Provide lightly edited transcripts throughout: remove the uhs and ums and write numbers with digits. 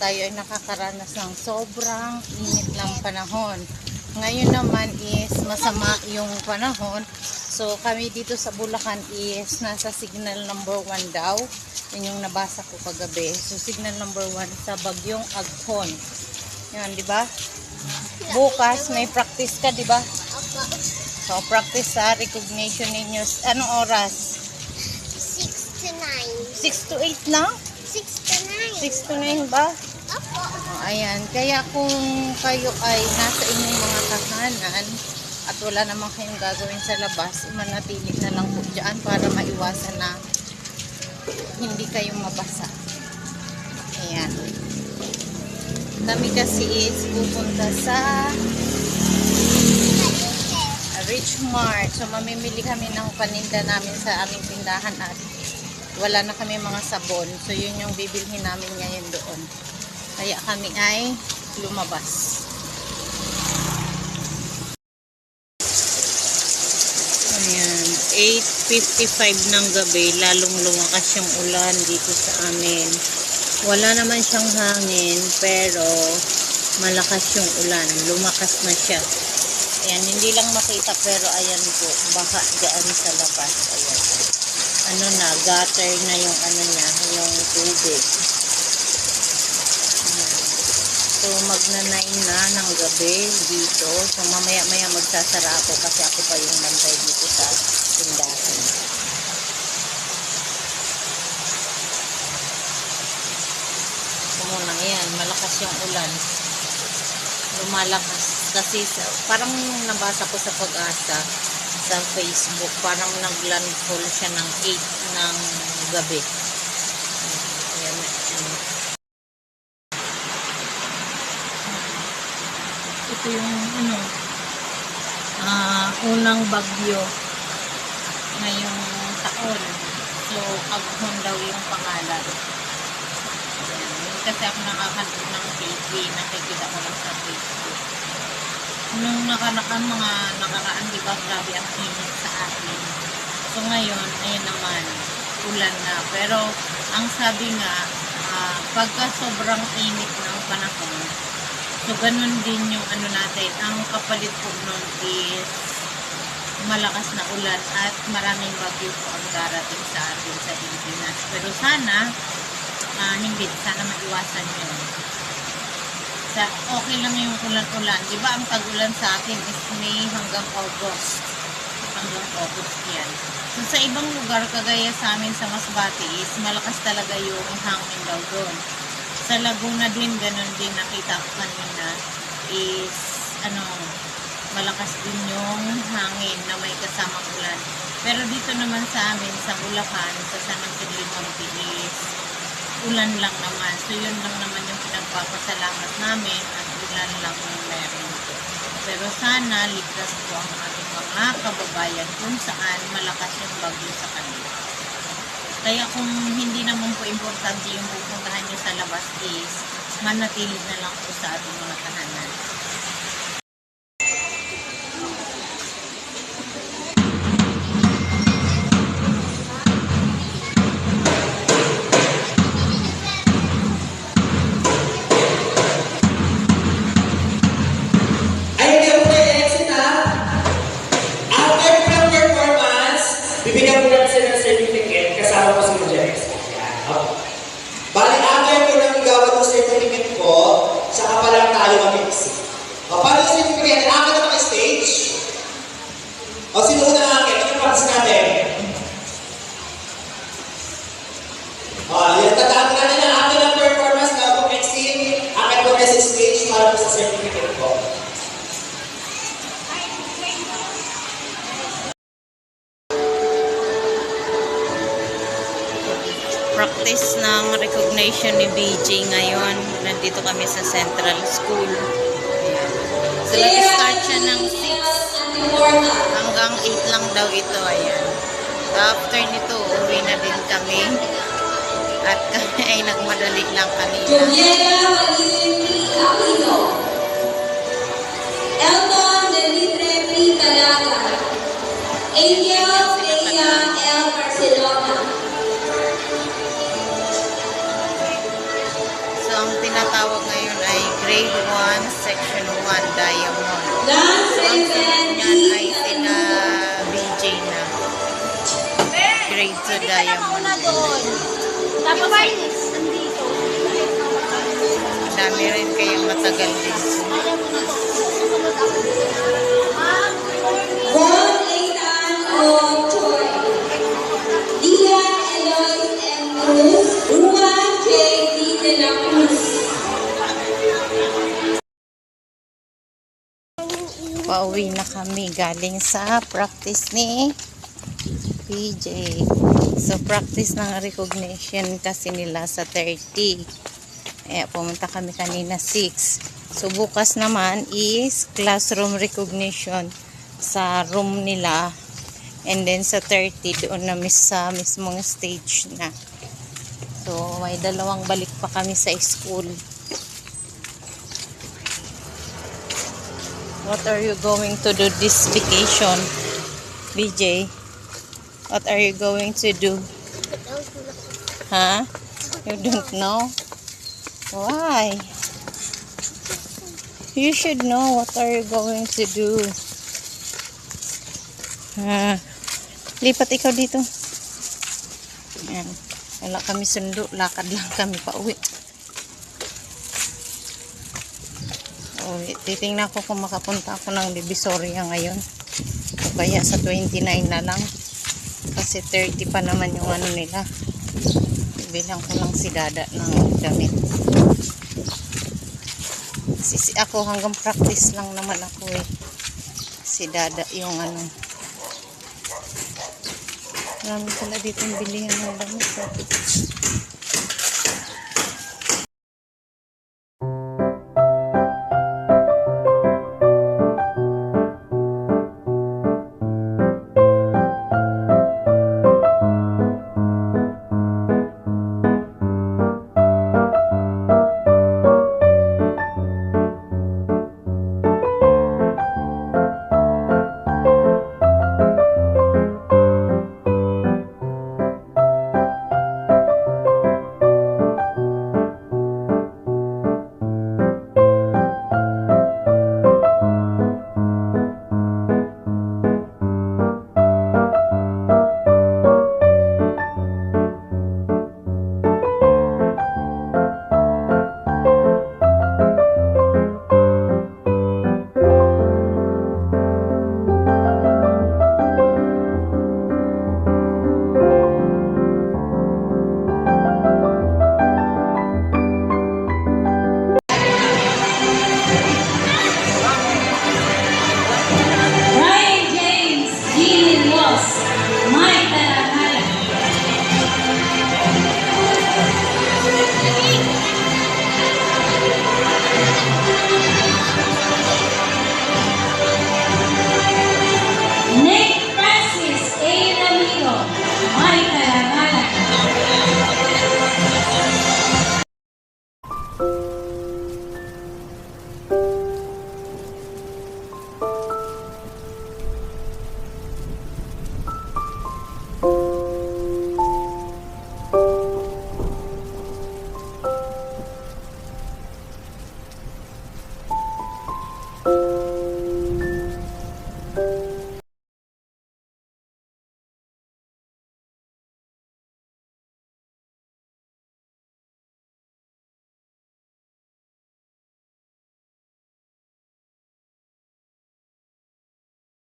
tayo ay nakakaranas ng sobrang init ng panahon. Ngayon naman is masama yung panahon. So kami dito sa Bulacan is nasa signal number 1 daw. Yun yung nabasa ko kagabi. So signal number 1 sa Bagyong Aghon. Yan, di ba? Bukas may practice ka, di ba? So practice sa recognition ninyo. Anong oras? 6 to 9. 6 to 8 lang? 6 to 6 9. to 9 ba? Opo. Ayan, kaya kung kayo ay nasa inyong mga tahanan at wala namang kayong gagawin sa labas, manatili na lang po dyan para maiwasan na hindi kayong mabasa. Ayan. Kami kasi is pupunta sa Richmart. So mamimili kami ng paninda namin sa aming tindahan at wala na kami mga sabon. So yun yung bibilhin namin ngayon doon. Kaya kami ay lumabas. Ayan, 8:55 ng gabi, lalong lumakas yung ulan dito sa amin. Wala naman siyang hangin, pero malakas yung ulan. Lumakas na siya. Ayan, hindi lang makita, pero ayan po, baka dyan sa labas. Ayan. Ano na, gutter na yung ano niya, yung tubig. So magna-9 na ng gabi dito. So mamaya-maya magsasara ako kasi ako pa yung bantay dito sa tindahan. Muna yan, malakas yung ulan. Lumalakas kasi parang nabasa ko sa Pag-asa sa Facebook, parang naglandfall siya ng 8 ng gabi. Ayan. Ito yung unang bagyo ngayong taon. So Aghon daw yung pangalan. Ayan. Kasi ako nakakanood ng TV, nakikita ko lang sa Facebook. Nung mga nakaraan, di ba, grabe ang init sa atin. So ngayon, ayun naman, ulan na. Pero ang sabi nga, pagka sobrang init ng panahon, so ganun din yung ano natin, ang kapalit po nun is malakas na ulan at maraming bagyo po ang darating sa atin sa Pilipinas. Pero sana, hindi, sana maiwasan yun. Okay lang yung ulan-ulan. Di ba ang tag-ulan sa atin is May hanggang August. Hanggang August yan. So sa ibang lugar, kagaya sa amin sa Masbate is malakas talaga yung hangin daw doon. Sa Laguna din, ganun din nakita ko kanina is malakas din yung hangin na may kasamang ulan. Pero dito naman sa amin, sa Bulacan, sa San Antonio Monte is ulan lang naman. So yun lang naman yung pinagpapasalamat namin at ulan lang yung meron dito. Pero sana ligtas po ang ating mga kababayan kung saan malakas yung bagyo sa kanila. Kaya kung hindi naman po importante yung pupuntahan nyo sa labas is manatili na lang po sa ating mga tahanan. Bibigyan ko lang sila ng certificate kasama ko si Jess. Bali, after ko nang igawad ng certificate ko, saka pa lang tayo mag-exit. Paano yung certificate? Akin na maka-stage? O, sino na akin? Ano yung practice natin? Yung tandaan ko natin ang akin ang performance na mag-exit. Akin ko na sa stage para po sa certificate ko. Practice ng recognition ni BJ ngayon. Nandito kami sa Central School. Ayan. So, nag-start siya ng 6 hanggang 8 lang daw ito. Ayan. After nito, uwi na din kami. At kami ay nagmadali lang kanina. Elton Delitre P. Calaga, Angel Peña L. Barcelona. So, ang tinatawag 1, Section 1, Diamond. Dance Ang event sunod niyan ay is sila BJ na. Grade 2 Diamond. Tapos, nandito. Dami rin kayang matagal din. Ron Leitan of Choi. Dian Eloy M. Cruz. Ruan J. D. De la Cruz. Pauwi na kami galing sa practice ni PJ. So, practice ng recognition kasi nila sa 30. Pumunta kami kanina 6. So, bukas naman is classroom recognition sa room nila. And then sa 30, doon na sa mismong stage na. So, may dalawang balik pa kami sa school. What are you going to do this vacation, BJ? What are you going to do? Huh? You don't know? Why? You should know what are you going to do. Lipat ikaw dito. Ayan. Wala kami sundo. Lakad lang kami pa uwi. Titingnan ko kung makapunta ako ng Divisoria ngayon. O kaya sa 29 na lang. Kasi 30 pa naman yung ano nila. Bilang ko lang si Dada ng damit. Ako hanggang practice lang naman ako eh. Si Dada yung ano. Marami pala dito yung bilihan ng damit. Ryan James, Jean Ross, Mike Tarahara. Nick Francis, A. Ramiro, Mike Tarahara.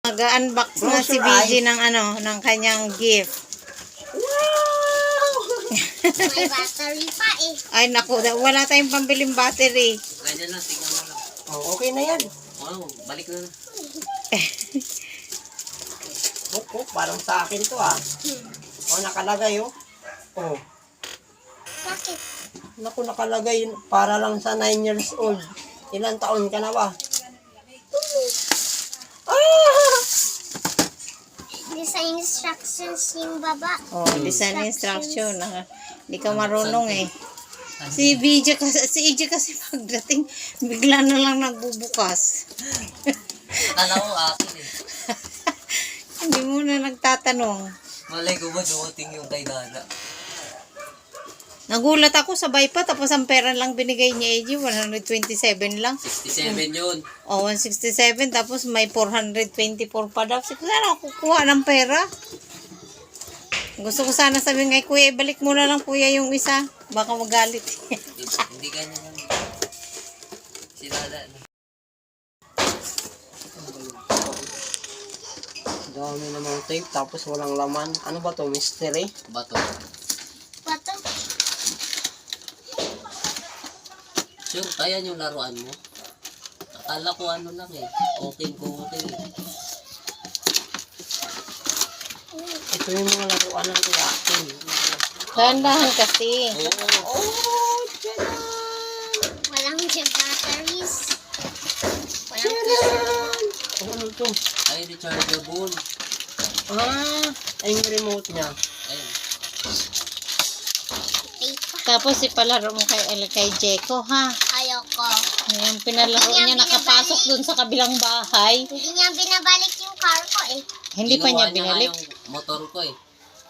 Mag-unbox na si BJ ng ano, ng kanyang gift. May battery pa eh. Ay naku, wala tayong pambiling battery. Ganyan lang, tignan mo lang. Oh, okay na yan. Oh, balik na na. Parang sa akin to ah. Oh, nakalagay oh. Oh. Bakit? Naku, nakalagay para lang sa 9 years old. Ilan taon ka na ba? Design instructions yung baba. Oh, design instruction. Hindi ka marunong eh. Si EJ kasi pagdating, bigla na lang nagbubukas. Akala ko akin eh. Hindi mo na nagtatanong. Malay ko ba dumating yung kay Dada? Nagulat ako, sabay pa. Tapos ang pera lang binigay niya, AJ, 127 lang. 67 yun. O, 167. Tapos may 424 pa daw. Sige, saan ako kukuha ng pera? Gusto ko sana sabihin kay kuya, ibalik mo na lang kuya yung isa. Baka magalit. Hindi ganyan yan. Sila na. Dami namang tape, tapos walang laman. Ano ba to? Mystery? Bato. Bato. Sure, kaya yung laruan mo? Akala ko ano lang eh. Okay. Ito yung mga laruan ng kuyakin. Dahan-dahan kasi. Oo. Walang batteries. Walang Ano to? Ay, rechargeable. Ay yung remote niya. Ayun. tape. Tapos ipalaro mo kay Jeko, ha? Ayoko. Yung pinalaro niya nakapasok dun sa kabilang bahay. Hindi niya binabalik yung car ko eh. Hindi pa niya Ginawa binalik. nga yung motor ko eh.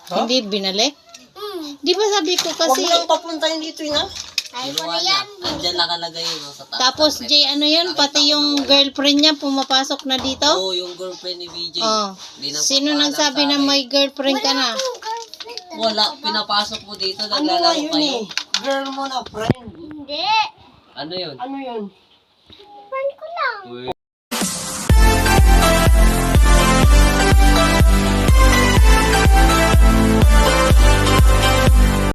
Hindi binalik. Hmm. Di ba sabi ko Huwag kasi... mo lang papuntahin dito yun, ha? Ay ko Ginawa na niya. yan. Andyan nakalagay yun sa taas. Tapos, ng ref. Jay, ano yun? Nakita Pati ko yung na wala. girlfriend niya pumapasok na dito? Oo, yung girlfriend ni VJ. Oh. Di na Sino papaalam nagsabi sa na akin. may girlfriend ka na? Akong girlfriend. Wala, pinapasok mo dito, Ano nga naglalaro yun kayo. eh? Girl mo na, friend. Hindi. Ano yun? Ano yun? Friend ko lang. Uy.